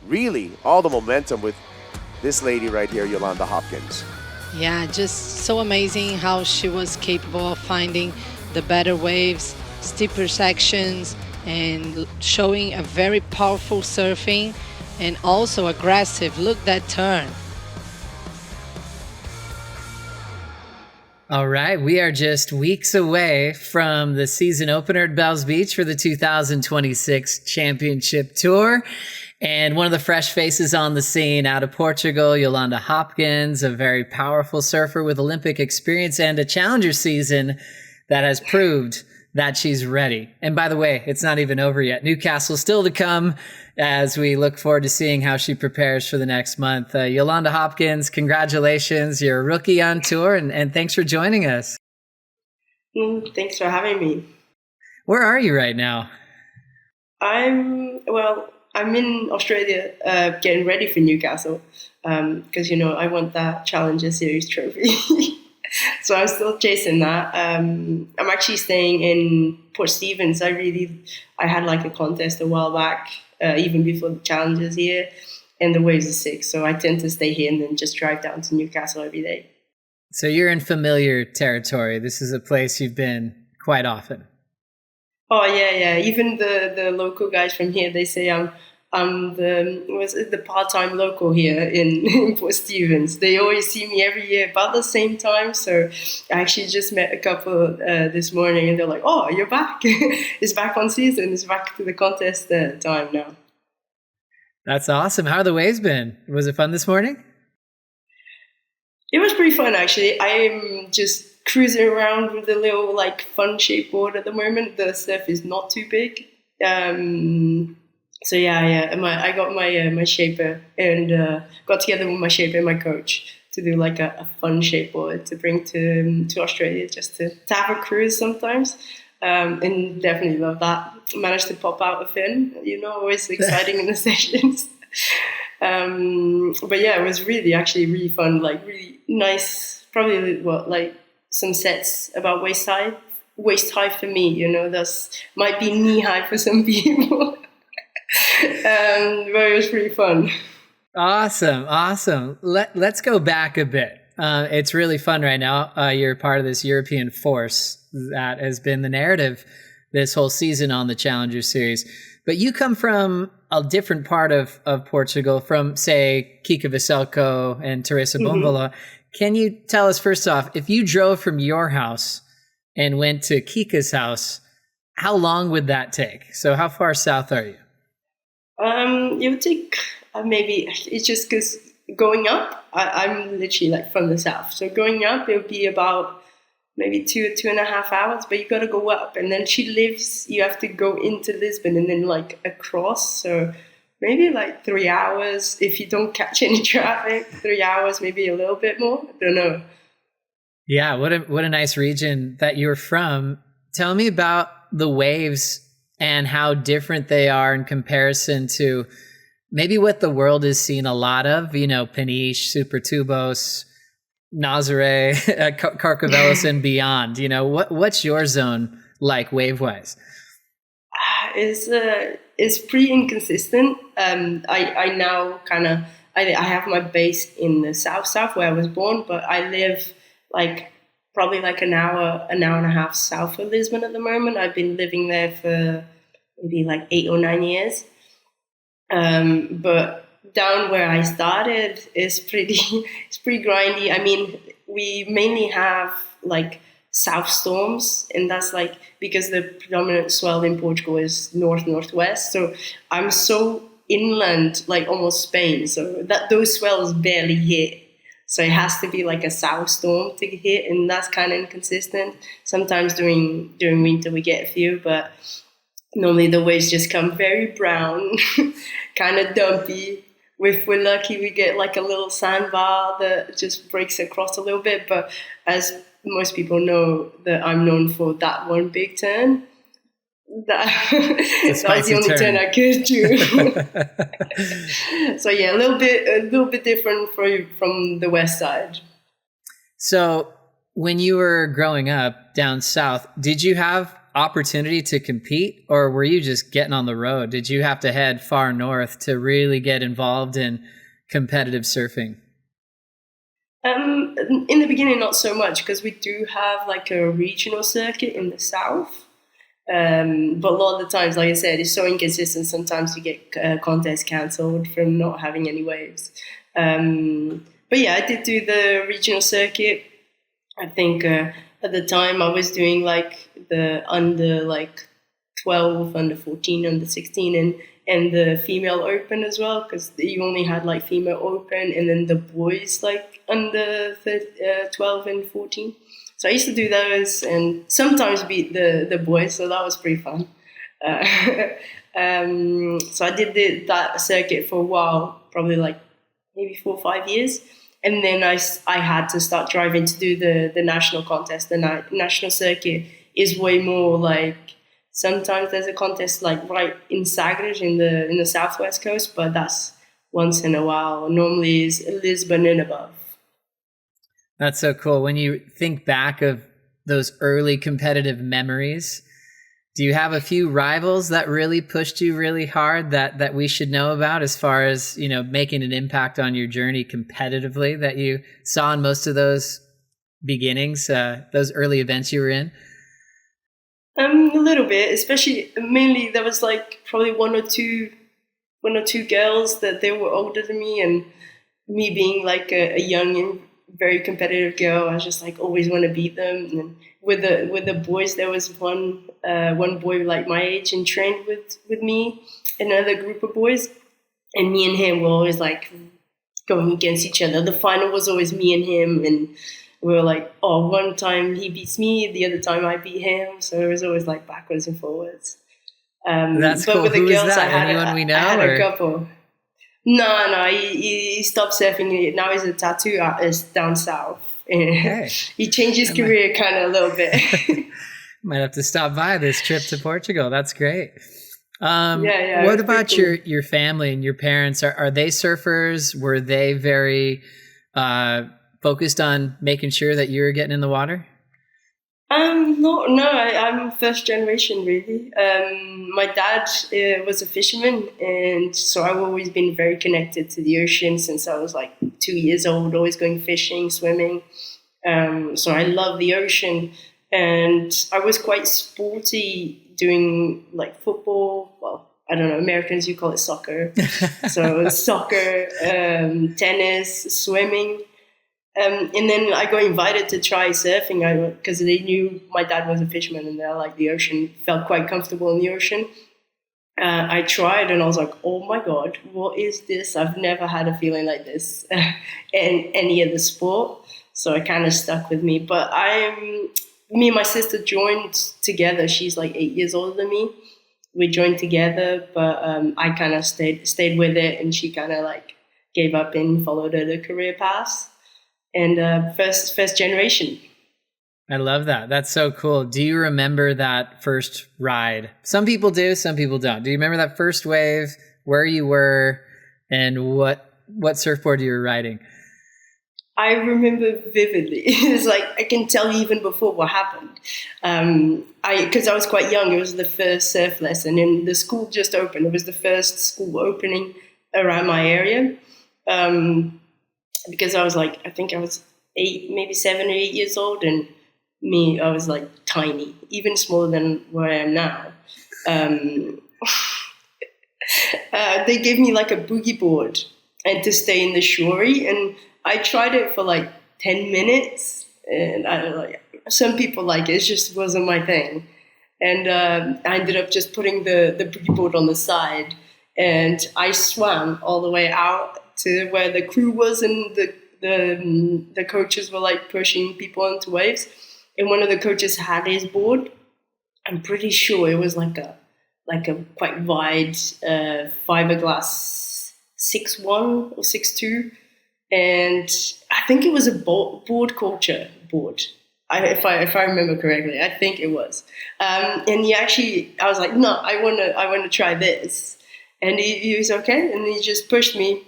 really all the momentum with this lady right here, Yolanda Hopkins. Yeah, just so amazing how she was capable of finding the better waves, steeper sections, and showing a very powerful surfing and also aggressive. Look that turn. All right, we are just weeks away from the season opener at Bells Beach for the 2026 Championship Tour. And one of the fresh faces on the scene out of Portugal, Yolanda Hopkins, a very powerful surfer with Olympic experience and a challenger season that has proved that she's ready. And by the way, it's not even over yet. Newcastle still to come as we look forward to seeing how she prepares for the next month. Yolanda Hopkins, congratulations. You're a rookie on tour, and thanks for joining us. Thanks for having me. Where are you right now? I'm in Australia getting ready for Newcastle because, I want that Challenger Series trophy. So I'm still chasing that. I'm actually staying in Port Stephens. I had like a contest a while back, even before the Challengers here, and the waves are sick. So I tend to stay here and then just drive down to Newcastle every day. So you're in familiar territory. This is a place you've been quite often. Oh, yeah. Even the local guys from here, they say I'm the part-time local here in Port Stephens. They always see me every year about the same time. So I actually just met a couple this morning, and they're like, "Oh, you're back! It's back on season. It's back to the contest time now." That's awesome. How have the waves been? Was it fun this morning? It was pretty fun, actually. I'm just cruising around with a little fun shape board at the moment. The surf is not too big. So yeah. I got my shaper and got together with my shaper and my coach to do a fun shape board to bring to Australia, just to have a cruise sometimes. And definitely love that. Managed to pop out a fin, always exciting in the sessions. But yeah, it was really fun. Really nice. Probably some sets about waist high for me. That's might be knee high for some people. But it was pretty fun. Awesome. Let's go back a bit. It's really fun right now. You're part of this European force that has been the narrative this whole season on the Challenger Series. But you come from a different part of Portugal, from, say, Kika Veselko and Teresa Bombola. Can you tell us, first off, if you drove from your house and went to Kika's house, how long would that take? So how far south are you? It would take maybe, it's just because going up, I'm literally from the south. So going up, it would be about maybe 2.5 hours, but you got to go up. And then you have to go into Lisbon and then across. So maybe 3 hours if you don't catch any traffic. 3 hours, maybe a little bit more. I don't know. Yeah, what a nice region that you're from. Tell me about the waves and how different they are in comparison to maybe what the world has seen a lot of, Peniche, Supertubos, Nazare, Carcavelos and beyond. What's your zone like wave-wise? It's pretty inconsistent. I now I have my base in the south where I was born, but I live probably an hour and a half south of Lisbon at the moment. I've been living there for maybe 8 or 9 years. But down where I started is it's pretty grindy. I mean, we mainly have south storms, and that's because the predominant swell in Portugal is northwest. So I'm so inland, almost Spain, so that those swells barely hit. So it has to be a south storm to hit, and that's kind of inconsistent. Sometimes during winter we get a few, but normally the waves just come very brown, kind of dumpy. If we're lucky, we get a little sandbar that just breaks across a little bit. But as most people know, that I'm known for that one big turn. That was the only turn I could do. So yeah, a little bit different from the west side. So when you were growing up down south, did you have opportunity to compete, or were you just getting on the road? Did you have to head far north to really get involved in competitive surfing? In the beginning, not so much, because we do have like a regional circuit in the south. But a lot of the times, like I said, it's so inconsistent. Sometimes you get contests cancelled from not having any waves. But yeah, I did do the regional circuit. I think at the time I was doing like the under like 12, under 14, under 16, and the female open as well, because you only had like female open and then the boys like under 12 and 14. So I used to do those and sometimes beat the boys, so that was pretty fun. So I did that circuit for a while, probably like maybe 4 or 5 years. And then I had to start driving to do the national contest. The national circuit is way more like, sometimes there's a contest like right in Sagres in the southwest coast, but that's once in a while. Normally is Lisbon and above. That's so cool. When you think back of those early competitive memories, do you have a few rivals that really pushed you really hard that we should know about, as far as, you know, making an impact on your journey competitively, that you saw in most of those beginnings, those early events you were in? A little bit, especially mainly there was like probably one or two girls that they were older than me, and me being like a young and very competitive girl, I was just like always want to beat them. And then with the boys, there was one boy like my age and trained with me, another group of boys, and me and him were always like going against each other. The final was always me and him, and we were like, oh, one time he beats me, the other time I beat him. So it was always like backwards and forwards. That's but cool. with the Who girls, is that? Anyone we know? I had or? a couple. No, he stopped surfing. Now he's a tattoo artist down south. Hey. He changed his career kind of a little bit. Might have to stop by this trip to Portugal. That's great. Yeah. What about cool. your family and your parents? Are they surfers? Were they very focused on making sure that you were getting in the water? No, I'm first generation really. My dad was a fisherman, and so I've always been very connected to the ocean since I was like 2 years old, always going fishing, swimming. So I love the ocean, and I was quite sporty doing like football. Well, I don't know, Americans, you call it soccer. So soccer, tennis, swimming. And then I got invited to try surfing because they knew my dad was a fisherman and they like the ocean, felt quite comfortable in the ocean. I tried and I was like, oh my God, what is this? I've never had a feeling like this in any other sport. So it kind of stuck with me. But me and my sister joined together. She's like 8 years older than me. We joined together, but I kind of stayed with it, and she kind of like gave up and followed her career path. And first generation. I love that. That's so cool. Do you remember that first ride? Some people do, some people don't. Do you remember that first wave, where you were, and what surfboard you were riding? I remember vividly. It's like I can tell you even before what happened. Because I was quite young. It was the first surf lesson, and the school just opened. It was the first school opening around my area. Because I was like, I think I was 7 or 8 years old, and I was like tiny, even smaller than where I am now. They gave me like a boogie board and to stay in the shorey, and I tried it for like 10 minutes, and I don't know, some people like it just wasn't my thing. And I ended up just putting the boogie board on the side, and I swam all the way out to where the crew was, and the coaches were like pushing people into waves. And one of the coaches had his board. I'm pretty sure it was like a quite wide fiberglass 6'1" or 6'2", and I think it was a board culture board. If I remember correctly, I think it was. And I was like, no, I wanna try this. And he was okay, and he just pushed me.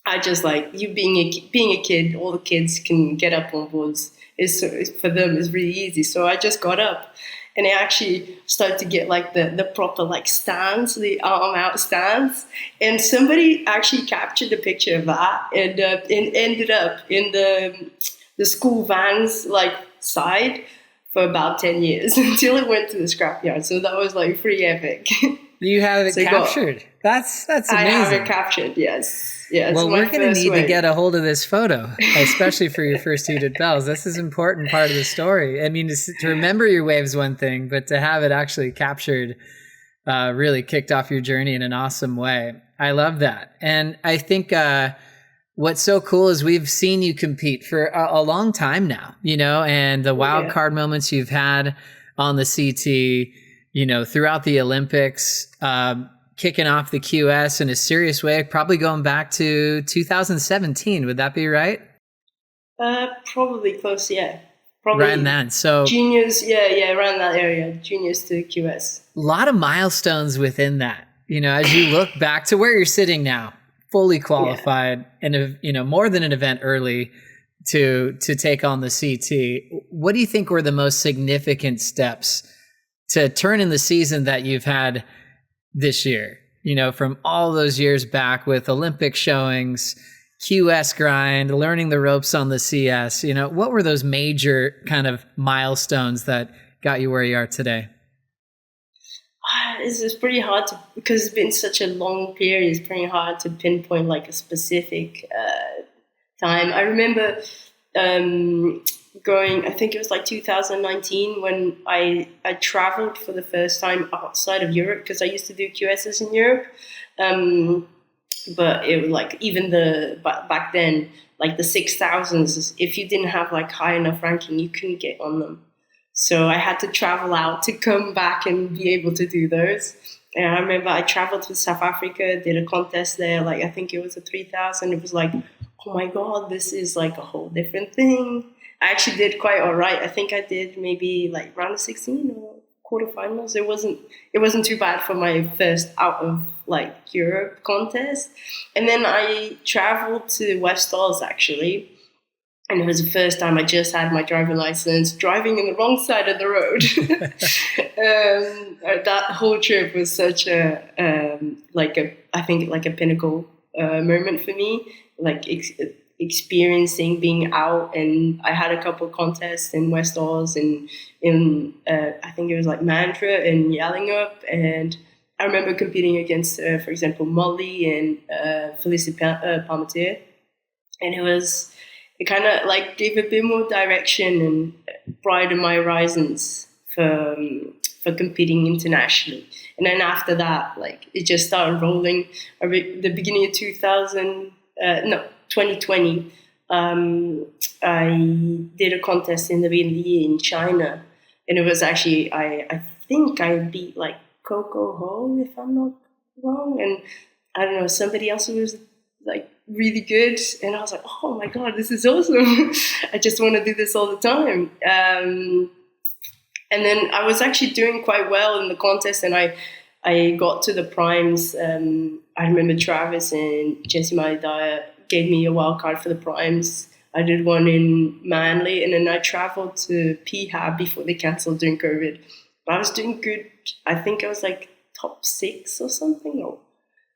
I just like, you being a kid, all the kids can get up on boards. For them, it's really easy. So I just got up, and I actually started to get like the proper like stance, the arm out stance, and somebody actually captured a picture of that, and it ended up in the school vans like side for about 10 years until it went to the scrapyard. So that was like pretty epic. You have it captured. That's amazing. I have it captured, yes. Yeah, well, we're going to need to get a hold of this photo, especially for your first heated bells. This is an important part of the story. I mean, to remember your waves one thing, but to have it actually captured really kicked off your journey in an awesome way. I love that. And I think what's so cool is we've seen you compete for a long time now, you know, and the wild card moments you've had on the CT, you know, throughout the Olympics, kicking off the QS in a serious way, probably going back to 2017. Would that be right? Probably close, yeah. Probably around then. So juniors, yeah, around that area, juniors to QS. A lot of milestones within that. You know, as you look back to where you're sitting now, fully qualified and, you know, more than an event early to take on the CT. What do you think were the most significant steps to turn in the season that you've had this year? You know, from all those years back with Olympic showings, QS grind, learning the ropes on the CS, you know, what were those major kind of milestones that got you where you are today? It's pretty hard to, because it's been such a long period, it's pretty hard to pinpoint like a specific time. I remember going, I think it was like 2019 when I traveled for the first time outside of Europe, because I used to do QSs in Europe. But it was like, even back then, like the 6,000s, if you didn't have like high enough ranking, you couldn't get on them. So I had to travel out to come back and be able to do those. And I remember I traveled to South Africa, did a contest there, like I think it was a 3,000. It was like, oh my God, this is like a whole different thing. I actually did quite all right. I think I did maybe like round of 16 or quarterfinals. It wasn't too bad for my first out of like Europe contest. And then I traveled to West Oz actually. And it was the first time I just had my driving license, driving in the wrong side of the road. That whole trip was such I think like a pinnacle moment for me, like experiencing being out. And I had a couple of contests in West Oz and in I think it was like Mantra and Yallingup. And I remember competing against, for example, Molly and Felicity Palmetier. And it kind of like gave a bit more direction and broadened my horizons for competing internationally. And then after that, like it just started rolling. The beginning of 2020, I did a contest in the beginning of the year in China, and it was actually I think I beat like Coco Ho, if I'm not wrong, and I don't know, somebody else who was like really good, and I was like, oh my God, this is awesome. I just want to do this all the time. And then I was actually doing quite well in the contest, and I got to the primes. I remember Travis and Jesse Maidaya gave me a wild card for the primes. I did one in Manly, and then I traveled to PHAB before they cancelled during COVID. But I was doing good. I think I was like top 6 or something, or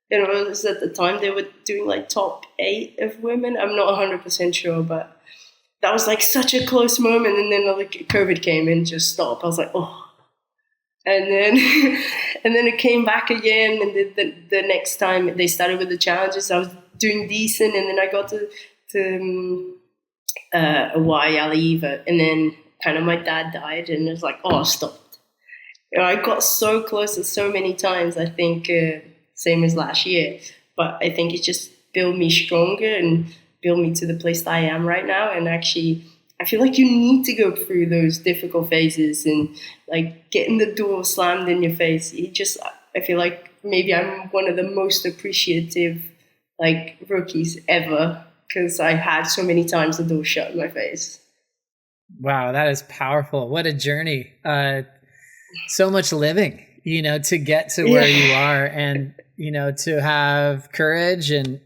it was at the time they were doing like top 8 of women. I'm not 100% sure, but that was like such a close moment. And then like COVID came and just stopped. I was like, oh. And then it came back again. And the next time they started with the challenges, I was doing decent. And then I got to Hawaii, Aliva. And then kind of my dad died, and it was like, oh, I stopped. You know, I got so close so many times, I think, same as last year, but I think it just built me stronger and built me to the place that I am right now. And actually, I feel like you need to go through those difficult phases and like getting the door slammed in your face. I feel like maybe I'm one of the most appreciative like rookies ever, because I had so many times the door shut in my face. Wow, that is powerful. What a journey. So much living, you know, to get to where you are, and you know, to have courage and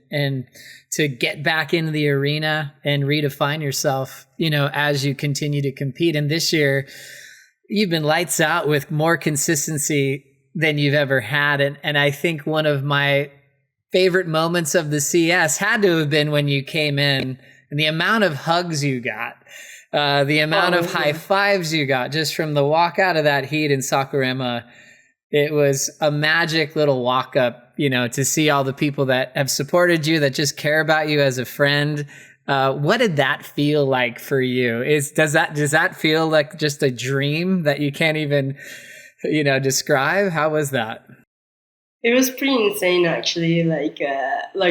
to get back into the arena and redefine yourself, you know, as you continue to compete. And this year, you've been lights out with more consistency than you've ever had. And I think one of my favorite moments of the CS had to have been when you came in and the amount of hugs you got, the amount of high fives you got just from the walk out of that heat in Saquarema. It was a magic little walk up, to see all the people that have supported you, that just care about you as a friend. What did that feel like for you? Does that feel like just a dream that you can't even, describe? How was that? It was pretty insane, actually. Like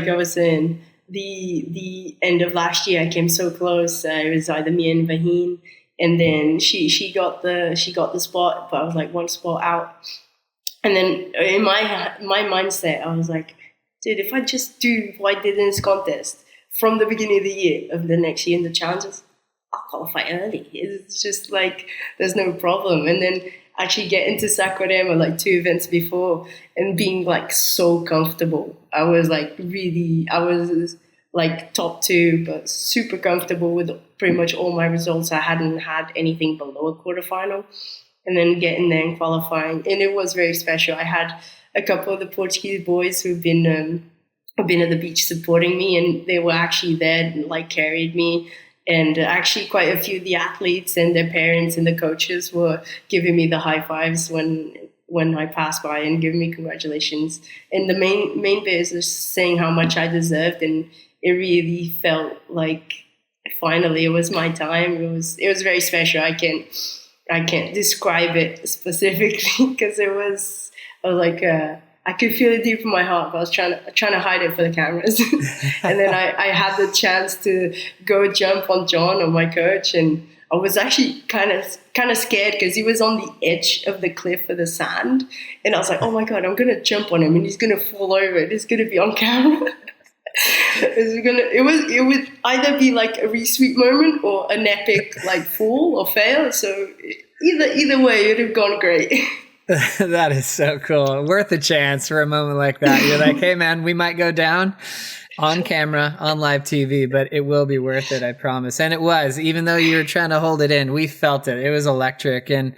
I was saying, the end of last year, I came so close. It was either me and Vaheen, and then she got the spot, but I was like one spot out. And then in my mindset, I was like, dude, if I just do what I did in this contest from the beginning of the year, of the next year in the challenges, I'll qualify early. It's just like there's no problem. And then actually get into Saquarema like 2 events before and being like so comfortable. I was like top 2, but super comfortable with pretty much all my results. I hadn't had anything below a quarterfinal. And then getting there and qualifying. And it was very special. I had a couple of the Portuguese boys who've been at the beach supporting me, and they were actually there and like carried me. And actually quite a few of the athletes and their parents and the coaches were giving me the high fives when I passed by and giving me congratulations. And the main bit is just saying how much I deserved, and it really felt like finally it was my time. It was very special. I can't describe it specifically because I was like I could feel it deep in my heart, but I was trying to hide it for the cameras. And then I had the chance to go jump on John, on my coach, and I was actually kind of scared because he was on the edge of the cliff of the sand, and I was like, oh my god, I'm gonna jump on him and he's gonna fall over. It's gonna be on camera. It would either be like a really sweet moment or an epic like fall or fail. So either way, it'd have gone great. That is so cool. Worth a chance for a moment like that. You're like, hey man, we might go down on camera, on live TV, but it will be worth it, I promise. And it was, even though you were trying to hold it in, we felt it. It was electric, and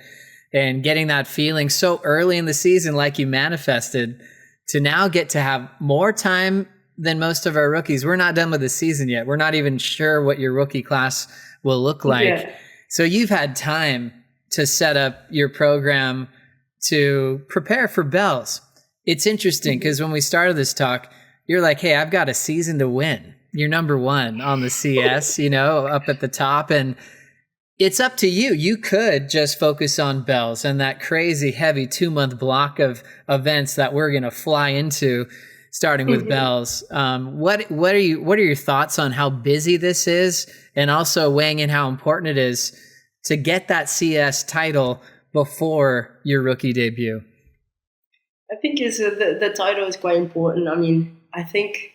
getting that feeling so early in the season, like you manifested, to now get to have more time than most of our rookies. We're not done with the season yet. We're not even sure what your rookie class will look like. Yeah. So you've had time to set up your program to prepare for Bells. It's interesting because when we started this talk, you're like, hey, I've got a season to win. You're number 1 on the CS, up at the top. And it's up to you. You could just focus on Bells and that crazy heavy 2-month block of events that we're going to fly into, starting with Bells. What are your thoughts on how busy this is, and also weighing in how important it is to get that CS title before your rookie debut? I think the title is quite important. I mean, I think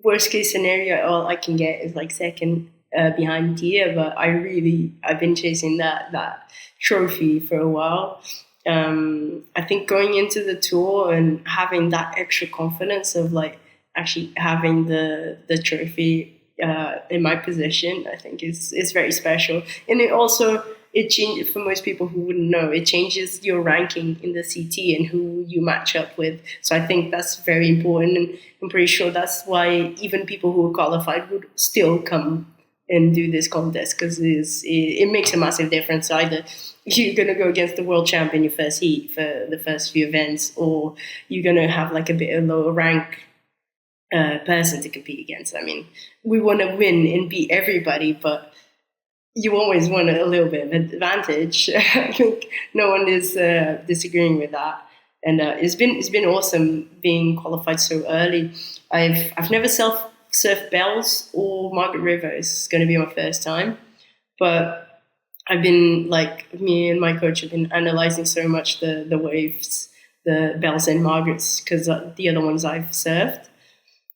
worst case scenario, all I can get is like second behind Dia, but I've been chasing that trophy for a while. I think going into the tour and having that extra confidence of like actually having the trophy in my possession, I think is very special. And it changes, for most people who wouldn't know, it changes your ranking in the CT and who you match up with. So I think that's very important, and I'm pretty sure that's why even people who are qualified would still come and do this contest, because it makes a massive difference. Either you're going to go against the world champion your first heat for the first few events, or you're going to have like a bit of lower rank person to compete against. I mean, we want to win and beat everybody, but you always want a little bit of advantage. I think no one is disagreeing with that. And it's been awesome being qualified so early. I've never surfed Bells or Margaret River. It's going to be my first time. But I've been, like, me and my coach have been analyzing so much the waves, the Bells and Margarets, because the other ones I've surfed.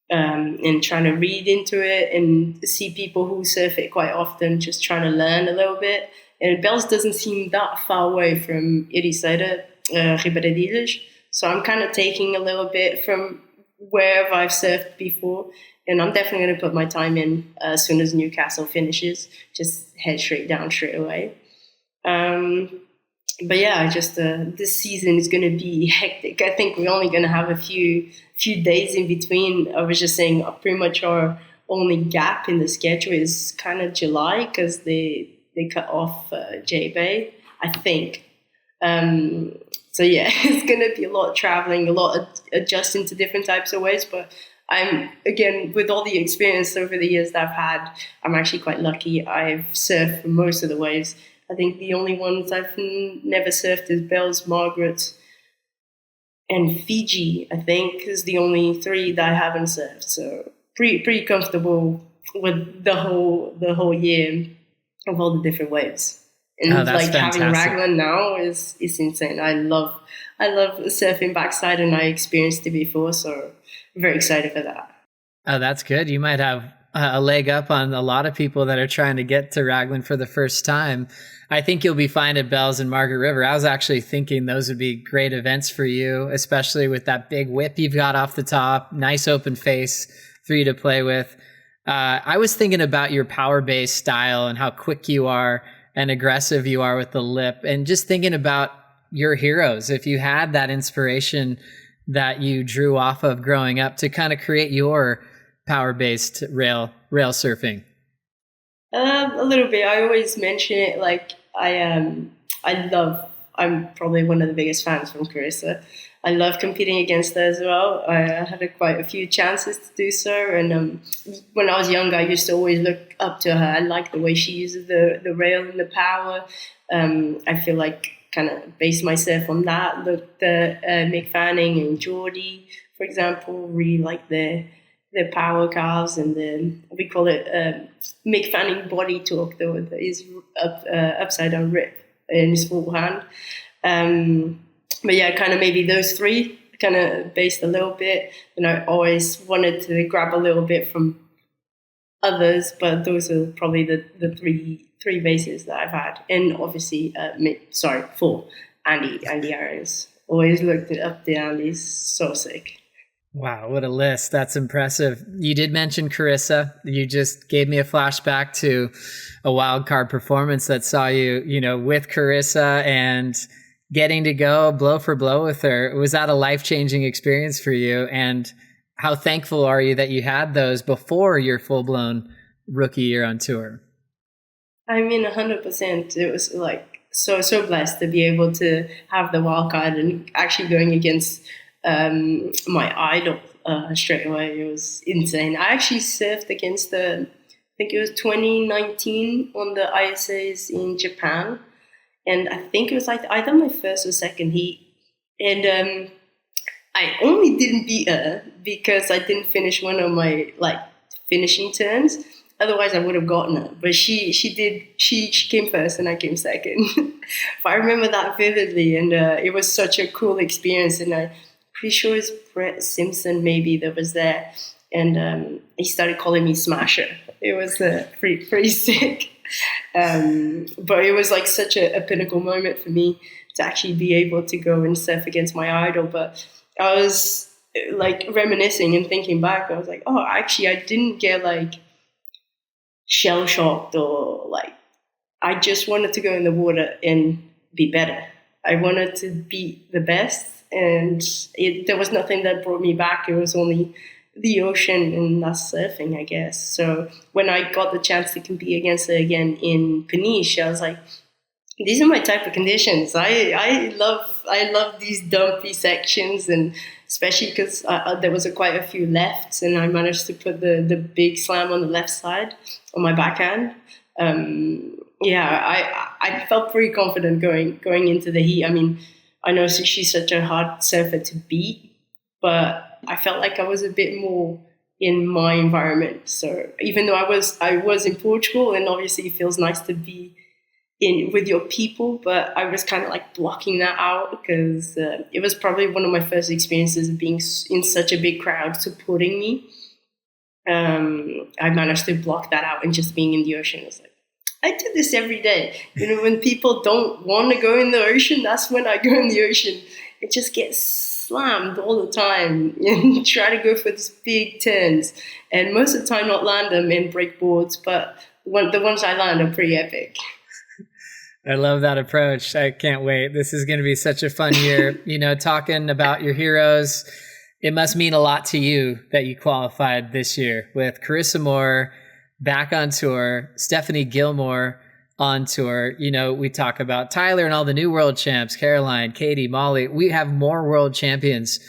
And trying to read into it and see people who surf it quite often, just trying to learn a little bit. And Bells doesn't seem that far away from Ericeira, Ribeira de Ilhas. So I'm kind of taking a little bit from wherever I've surfed before. And I'm definitely going to put my time in as soon as Newcastle finishes. Just head straight down straight away. but yeah, just this season is going to be hectic. I think we're only going to have a few days in between. I was just saying, pretty much our only gap in the schedule is kind of July because they cut off J-Bay, I think. So yeah, it's going to be a lot of traveling, a lot of adjusting to different types of waves. But I'm, again, with all the experience over the years that I've had, I'm actually quite lucky. I've surfed for most of the waves. I think the only ones I've never surfed is Bells, Margaret, and Fiji, I think, is the only three that I haven't surfed. So pretty comfortable with the whole year of all the different waves. And Oh, that's like having fantastic. Raglan now is insane. I love surfing backside, and I experienced it before, so I'm very excited for that. Oh, that's good. You might have a leg up on a lot of people that are trying to get to Raglan for the first time. I think you'll be fine at Bells and Margaret River. I was actually thinking those would be great events for you, especially with that big whip you've got off the top, nice open face for you to play with. I was thinking about your power base style and how quick you are and aggressive you are with the lip, and just thinking about your heroes. If you had that inspiration that you drew off of growing up to kind of create your power-based rail surfing. A little bit. I always mention it. Like I love. I'm probably one of the biggest fans from Carissa. I love competing against her as well. I had quite a few chances to do so, and when I was younger, I used to always look up to her. I like the way she uses the rail and the power. I feel like kind of based myself on that. Looked at Mick Fanning and Geordie, for example. Really like the power calves and we call it Mick Fanning body torque, though, his upside down rip in his full hand. But yeah, kind of maybe those three kind of based a little bit. And I always wanted to grab a little bit from others, but those are probably the three bases that I've had. And obviously, four. Andy Irons. Always looked up to Andy's so sick. Wow, what a list. That's impressive. You did mention Carissa. You just gave me a flashback to a wild card performance that saw you, with Carissa and getting to go blow for blow with her. Was that a life-changing experience for you? And how thankful are you that you had those before your full-blown rookie year on tour? I mean, 100%. It was like so blessed to be able to have the wild card and actually going against my idol straight away. It was insane. I actually surfed against I think it was 2019 on the ISAs in Japan. And I think it was like either my first or second heat. And I only didn't beat her because I didn't finish one of my finishing turns. Otherwise, I would have gotten her. But she did. She came first, and I came second. But I remember that vividly, and it was such a cool experience. And I'm pretty sure it's Brett Simpson maybe that was there, and he started calling me Smasher. It was pretty sick. But it was like such a pinnacle moment for me to actually be able to go and surf against my idol. But I was like reminiscing and thinking back. I was like, oh, actually, I didn't get like shell shocked or like. I just wanted to go in the water and be better. I wanted to be the best, and there was nothing that brought me back. It was only the ocean and that's surfing, I guess. So when I got the chance to compete against her again in Peniche, I was like, these are my type of conditions. I love these dumpy sections, and especially because there was quite a few lefts, and I managed to put the big slam on the left side on my backhand. I felt pretty confident going into the heat. I mean, I know she's such a hard surfer to beat, but I felt like I was a bit more in my environment. So even though I was in Portugal, and obviously it feels nice to be in with your people, but I was kind of like blocking that out because it was probably one of my first experiences of being in such a big crowd supporting me. I managed to block that out and just being in the ocean. It's like, I do this every day. When people don't want to go in the ocean, that's when I go in the ocean. It just gets slammed all the time and try to go for these big turns. And most of the time not land them and break boards, but the ones I land are pretty epic. I love that approach. I can't wait. This is going to be such a fun year. Talking about your heroes, it must mean a lot to you that you qualified this year with Carissa Moore back on tour, Stephanie Gilmore on tour. We talk about Tyler and all the new world champs, Caroline, Katie, Molly. We have more world champions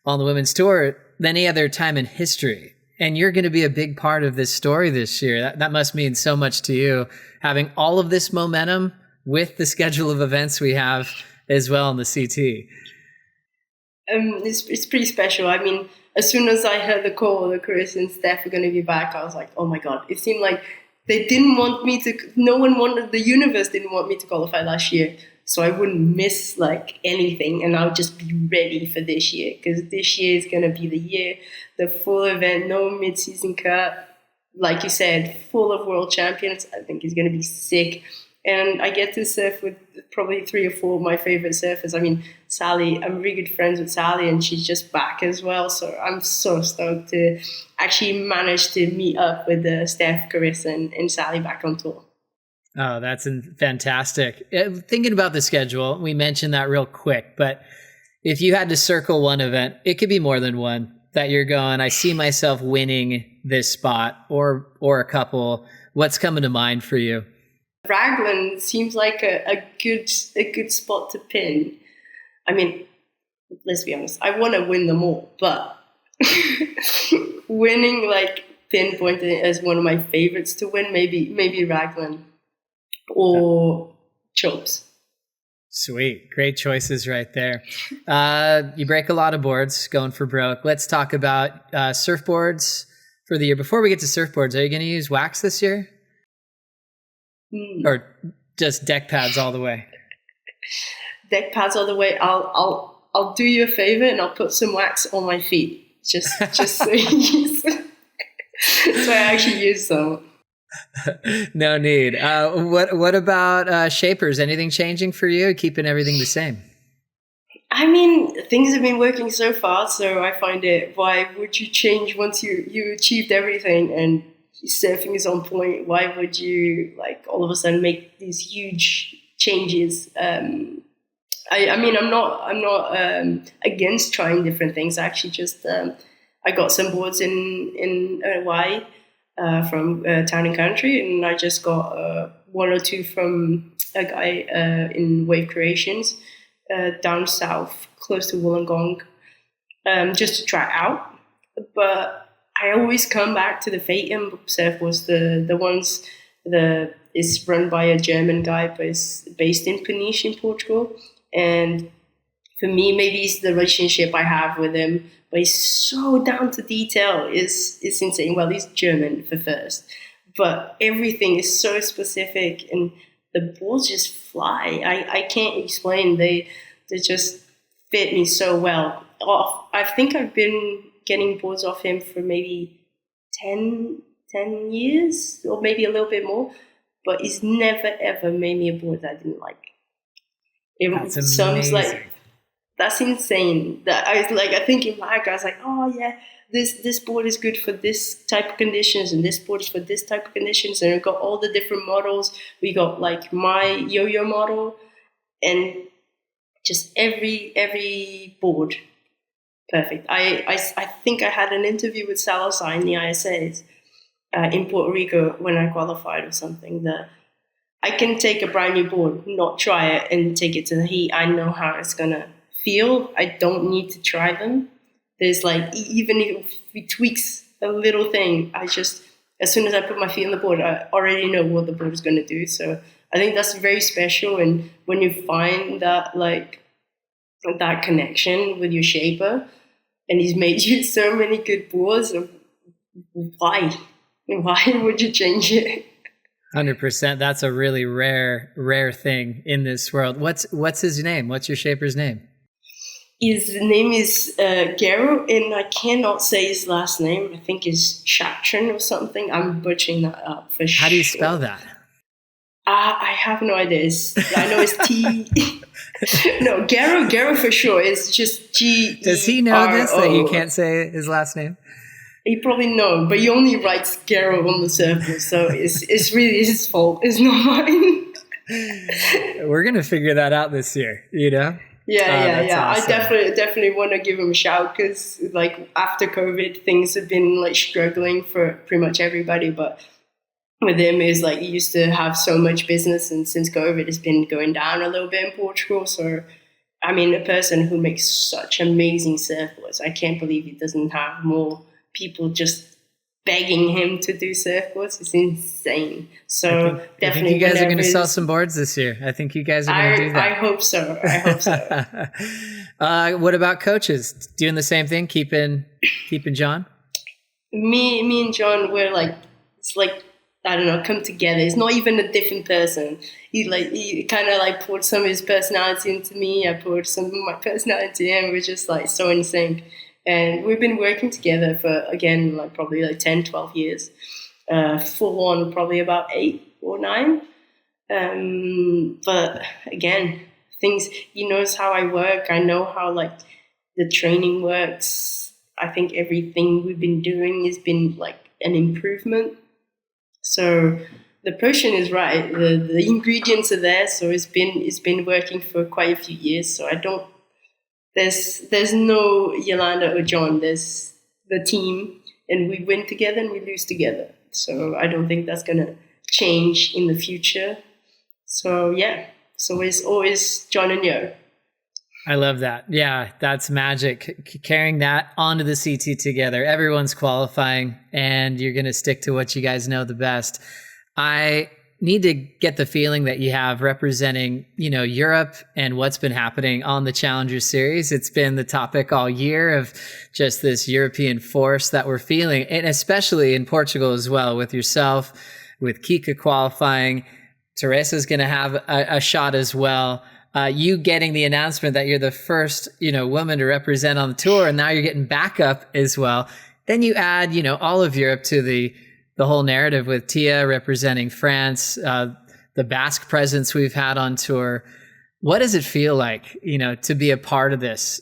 on the women's tour than any other time in history. And you're going to be a big part of this story this year. That must mean so much to you, having all of this momentum with the schedule of events we have as well in the CT. It's pretty special. I mean, as soon as I heard the call that Chris and Steph are going to be back, I was like, oh my God. It seemed like they didn't want me to, the universe didn't want me to qualify last year. So I wouldn't miss anything, and I'll just be ready for this year, because this year is going to be the year, the full event, no mid-season cut. Like you said, full of world champions. I think it's going to be sick. And I get to surf with probably 3 or 4 of my favorite surfers. I mean, Sally, I'm really good friends with Sally, and she's just back as well. So I'm so stoked to actually manage to meet up with Steph, Carissa, and Sally back on tour. Oh, that's fantastic. Thinking about the schedule, we mentioned that real quick, but if you had to circle one event, it could be more than one that you're going, I see myself winning this spot or a couple. What's coming to mind for you? Raglan seems like a good spot to pin. I mean, let's be honest, I want to win them all, but winning pinpointed as one of my favorites to win, maybe Raglan or Chopes. Sweet. Great choices right there. You break a lot of boards going for broke. Let's talk about surfboards for the year. Before we get to surfboards, are you going to use wax this year? Or just deck pads all the way? Deck pads all the way. I'll do you a favor and I'll put some wax on my feet. Just so you so I actually use some. No need. What about shapers? Anything changing for you? Keeping everything the same? I mean, things have been working so far, so I find it, why would you change once you achieved everything and surfing is on point? Why would you all of a sudden make these huge changes? I mean, I'm not against trying different things. I actually just I got some boards in Hawaii from Town and Country, and I just got 1 or 2 from a guy in Wave Creations down south, close to Wollongong, just to try out. But I always come back to the Phaeton surfboards, the ones it's run by a German guy, but it's based in Peniche in Portugal. And for me, maybe it's the relationship I have with him, but he's so down to detail. It's insane. Well, he's German for first, but everything is so specific, and the boards just fly. I can't explain. They just fit me so well. I think I've been getting boards off him for maybe 10 years, or maybe a little bit more, but he's never ever made me a board that I didn't like. That's amazing. That's insane. That I think in my head, I was like, oh yeah, this board is good for this type of conditions, and this board is for this type of conditions, and we've got all the different models. We got my yo-yo model, and just every board perfect. I think I had an interview with Salazar in the ISAs in Puerto Rico when I qualified or something, that I can take a brand new board, not try it, and take it to the heat. I know how it's going to feel. I don't need to try them. There's even if we tweaks a little thing, as soon as I put my feet on the board, I already know what the board is going to do. So I think that's very special. And when you find that, that connection with your shaper, and he's made you so many good boards, why would you change it? 100%. That's a really rare thing in this world. What's his name? What's your shaper's name? His name is Gero, and I cannot say his last name. I think it's Chatron or something. I'm butchering that up for sure. How do you spell that? I have no idea. I know it's T. No, Gero for sure. It's just G. Does he know this, that you can't say his last name? He probably knows, but he only writes Gero on the surfboard, so it's really his fault. It's not mine. We're gonna figure that out this year, you know? Yeah. Awesome. I definitely want to give him a shout because like after COVID, things have been like struggling for pretty much everybody. But with him, is like he used to have so much business, and since COVID, it's been going down a little bit in Portugal. So, I mean, a person who makes such amazing surfboards, I can't believe he doesn't have more people just begging him to do surfboards. It's insane. So definitely, I think you guys are going to sell some boards this year. I think you guys are going to do that. I hope so. What about coaches? Doing the same thing, keeping John? Me and John, we're like, it's like, I don't know, come together. It's not even a different person. He kind of like poured some of his personality into me. I poured some of my personality into him. We're just like so in sync. And we've been working together for, again, like probably like 10, 12 years. Full on probably about 8 or 9. But again, he knows how I work. I know how like the training works. I think everything we've been doing has been like an improvement. So the potion is right. The ingredients are there. So it's been working for quite a few years. So there's no Yolanda or John. There's the team, and we win together and we lose together. So I don't think that's gonna change in the future. So yeah. So it's always John and Yo. I love that. Yeah, that's magic. Carrying that onto the CT together. Everyone's qualifying, and you're going to stick to what you guys know the best. I need to get the feeling that you have representing, Europe and what's been happening on the Challenger Series. It's been the topic all year of just this European force that we're feeling, and especially in Portugal as well, with yourself, with Kika qualifying. Teresa's going to have a shot as well. You getting the announcement that you're the first, woman to represent on the tour, and now you're getting backup as well. Then you add, all of Europe to the whole narrative with Tia representing France, the Basque presence we've had on tour. What does it feel like, to be a part of this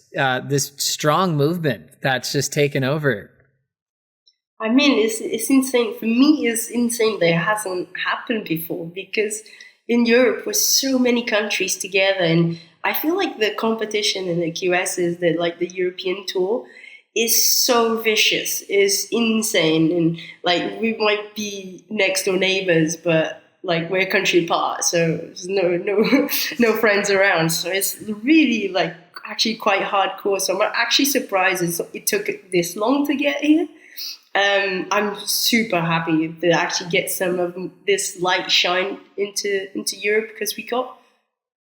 strong movement that's just taken over? I mean, it's insane. For me, it's insane that it hasn't happened before, because in Europe, we're so many countries together, and I feel like the competition in the QS is that like the European tour is so vicious, is insane, and like we might be next door neighbors, but like we're a country apart, so there's no friends around. So it's really like actually quite hardcore. So I'm actually surprised it took this long to get here. I'm super happy to actually get some of this light shine into Europe, because we got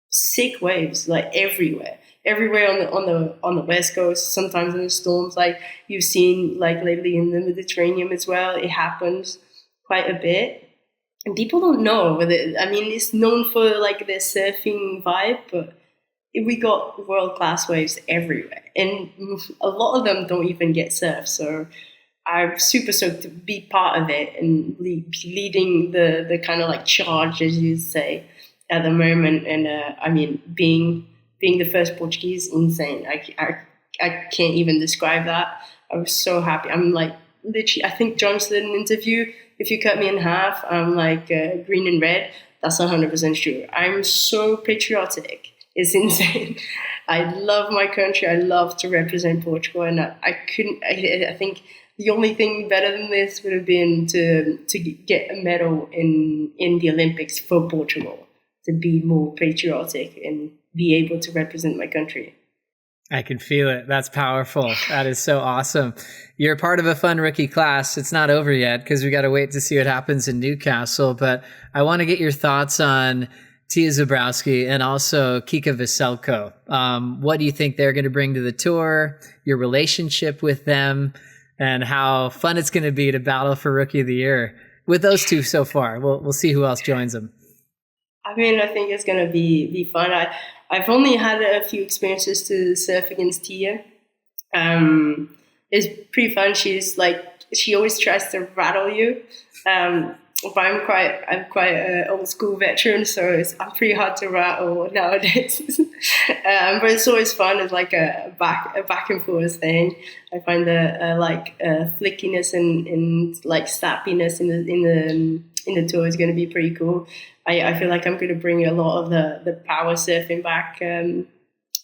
sick waves like everywhere on the west coast. Sometimes in the storms, like you've seen like lately in the Mediterranean as well. It happens quite a bit, and people don't know whether. I mean, it's known for like the surfing vibe, but we got world-class waves everywhere, and a lot of them don't even get surf. So I'm super stoked to be part of it and leading the kind of like charge, as you say, at the moment. And I mean, being the first Portuguese, insane. I can't even describe that. I was so happy. I'm like literally. I think John said in an interview, "If you cut me in half, I'm like green and red." That's 100% true. I'm so patriotic. It's insane. I love my country. I love to represent Portugal, and I think the only thing better than this would have been to get a medal in the Olympics for Portugal, to be more patriotic and be able to represent my country. I can feel it. That's powerful. That is so awesome. You're part of a fun rookie class. It's not over yet because we got to wait to see what happens in Newcastle. But I want to get your thoughts on Tia Zabrowski and also Kika Veselko. What do you think they're going to bring to the tour, your relationship with them, and how fun it's going to be to battle for Rookie of the Year with those two so far? We'll see who else joins them. I mean, I think it's going to be fun. I've only had a few experiences to surf against Tia. It's pretty fun. She always tries to rattle you. But I'm quite an old school veteran, so I'm pretty hard to rattle nowadays. But it's always fun. It's like a back and forth thing. I find the flickiness and like snappiness in the tour is going to be pretty cool. I feel like I'm going to bring a lot of the power surfing back, having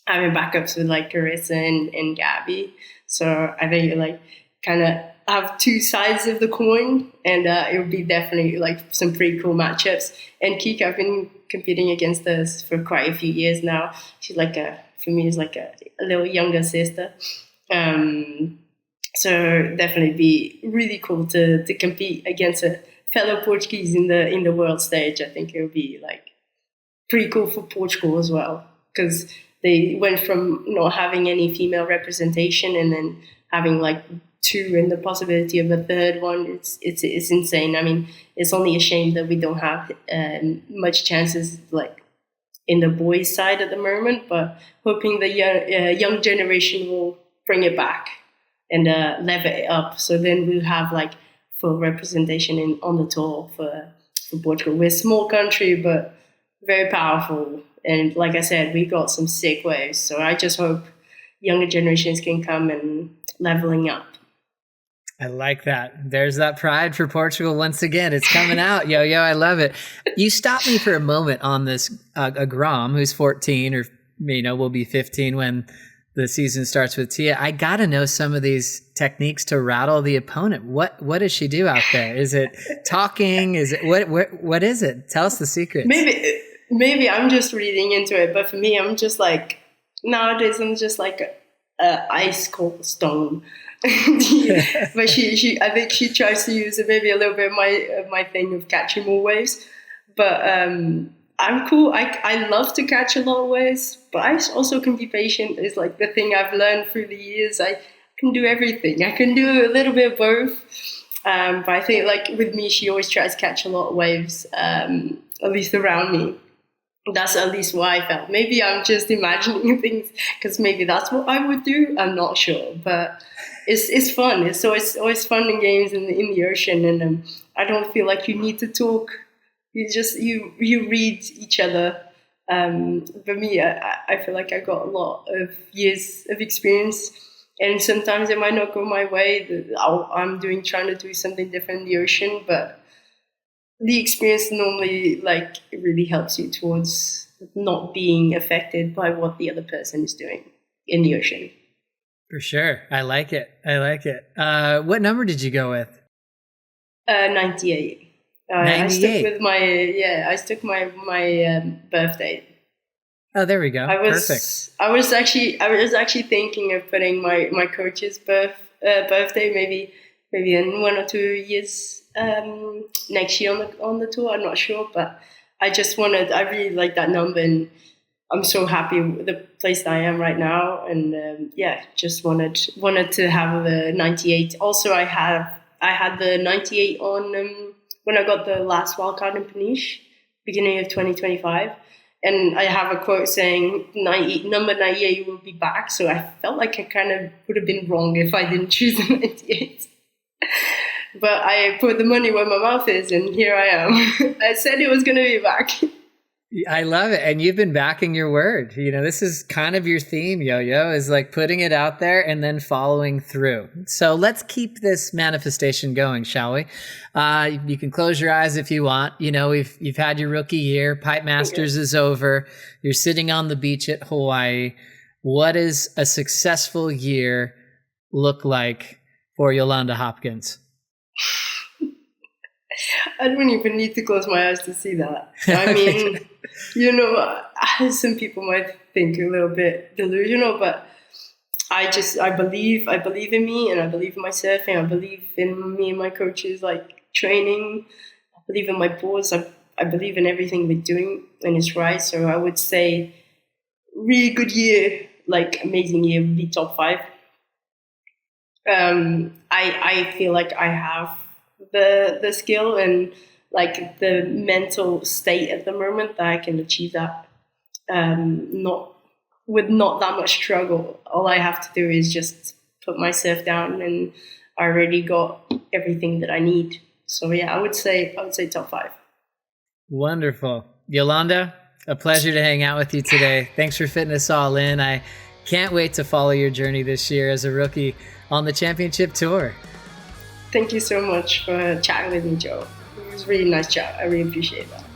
backups with like Carissa and Gabby. So I think like kind of have two sides of the coin, and it would be definitely like some pretty cool matchups. And Kika, I've been competing against her for quite a few years now. She's like for me, is like a little younger sister. So definitely be really cool to compete against a fellow Portuguese in the world stage. I think it would be like pretty cool for Portugal as well, because they went from not having any female representation and then having like two and the possibility of a third one. It's insane. I mean, it's only a shame that we don't have much chances like in the boys' side at the moment, but hoping the young generation will bring it back and level it up. So then we'll have like full representation on the tour for Portugal. We're a small country, but very powerful. And like I said, we got some sick waves. So I just hope younger generations can come and leveling up. I like that. There's that pride for Portugal once again. It's coming out. Yo, I love it. You stopped me for a moment on this Grom, who's 14 or, will be 15 when the season starts with Tia. I got to know some of these techniques to rattle the opponent. What does she do out there? Is it talking? Is it what is it? Tell us the secrets. Maybe I'm just reading into it, but for me, I'm just like, nowadays I'm just like a ice cold stone. But I think she tries to use maybe a little bit of my thing of catching more waves. But I'm cool. I love to catch a lot of waves, but I also can be patient. Is like the thing I've learned through the years. I can do everything. I can do a little bit of both. But I think like with me, she always tries to catch a lot of waves, at least around me. That's at least what I felt. Maybe I'm just imagining things because maybe that's what I would do. I'm not sure, but it's fun. It's always fun in games in the ocean, and I don't feel like you need to talk. You read each other. For me, I feel like I got a lot of years of experience, and sometimes it might not go my way. I'm trying to do something different in the ocean, but the experience normally like it really helps you towards not being affected by what the other person is doing in the ocean. For sure. I like it. What number did you go with? 98. 98. I stuck my birthday. Oh, there we go. Perfect. I was actually thinking of putting my coach's birthday maybe in 1 or 2 years next year on the tour. I'm not sure, but I really like that number, and I'm so happy with the place that I am right now, and just wanted to have the 98. Also, I had the 98 on when I got the last wildcard in Peniche, beginning of 2025, and I have a quote saying number 98 will be back. So I felt like I kind of would have been wrong if I didn't choose the 98. But I put the money where my mouth is, and here I am. I said it was going to be back. I love it. And you've been backing your word. This is kind of your theme, Yo-Yo, is like putting it out there and then following through. So let's keep this manifestation going, shall we? You can close your eyes if you want. You've had your rookie year. Pipe Masters is over. You're sitting on the beach at Hawaii. What does a successful year look like for Yolanda Hopkins? I don't even need to close my eyes to see that. I mean, some people might think a little bit delusional, but I believe in me, and I believe in my surfing. I believe in me and my coaches, like training. I believe in my boards. I believe in everything we're doing, and it's right. So I would say really good year, like amazing year would be top 5. I feel like I have the skill and like the mental state at the moment that I can achieve that. Not that much struggle. All I have to do is just put myself down, and I already got everything that I need. So yeah, I would say top 5. Wonderful. Yolanda, a pleasure to hang out with you today. Thanks for fitting us all in. I can't wait to follow your journey this year as a rookie on the championship tour. Thank you so much for chatting with me, Joe. It was was a really nice chat. I really appreciate that.